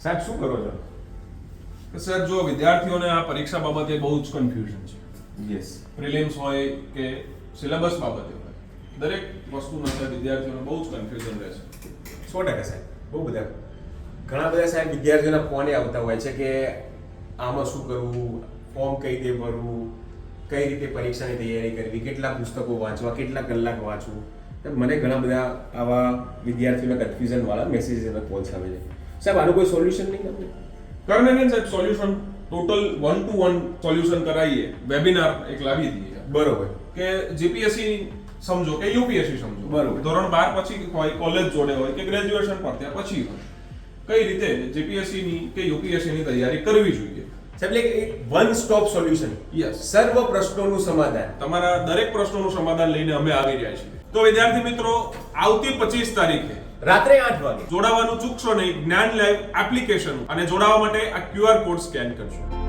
સાહેબ શું કરો છો? સર જો વિદ્યાર્થીઓને આ પરીક્ષા બાબતે બહુ જ કન્ફ્યુઝન છે. યસ. પ્રિલિમ્સ હોય કે સિલેબસ બાબતે હોય, દરેક વસ્તુમાં સર વિદ્યાર્થીઓને બહુ જ કન્ફ્યુઝન રહે છે. 100% સાહેબ. બહુ બધા ઘણા બધા સાહેબ વિદ્યાર્થીઓના ફોન આવતા હોય છે કે આમાં શું કરવું, ફોર્મ કઈ રીતે ભરવું, કઈ રીતે પરીક્ષાની તૈયારી કરવી, કેટલા પુસ્તકો વાંચવા, કેટલા કલાક વાંચવું. મને ઘણા બધા આવા વિદ્યાર્થીઓના કન્ફ્યુઝન વાળા મેસેજીસ અને કોલ્સ આવે છે. સાહેબ આનું કોઈ સોલ્યુશન નહીં તમને? કરને સાહેબ સોલ્યુશન ટોટલ 1-to-1 સોલ્યુશન કરાવીએ, વેબિનાર એક લાવી દઈએ બરોબર. કે જીપીએસસી સમજો કે યુપીએસસી સમજો, બરોબર. ધોરણ 12 પછી હોય, કોલેજ જોડે હોય કે ગ્રેજ્યુએશન પત્યા પછી હોય, કઈ રીતે જીપીએસસી ની કે યુપીએસસી ની તૈયારી કરવી જોઈએ. સાહેબ એક વન સ્ટોપ સોલ્યુશન. યસ, સર્વ પ્રશ્નોનું સમાધાન. તમારા દરેક પ્રશ્નોનું સમાધાન લઈને અમે આવી રહ્યા છીએ. તો વિદ્યાર્થી મિત્રો, આવતી 25 તારીખે રાત્રે 8 વાગે જોડાવાનું ચૂકશો નહીં. જ્ઞાન લાઈવ એપ્લિકેશન અને જોડાવા માટે આ QR કોડ સ્કેન કરજો.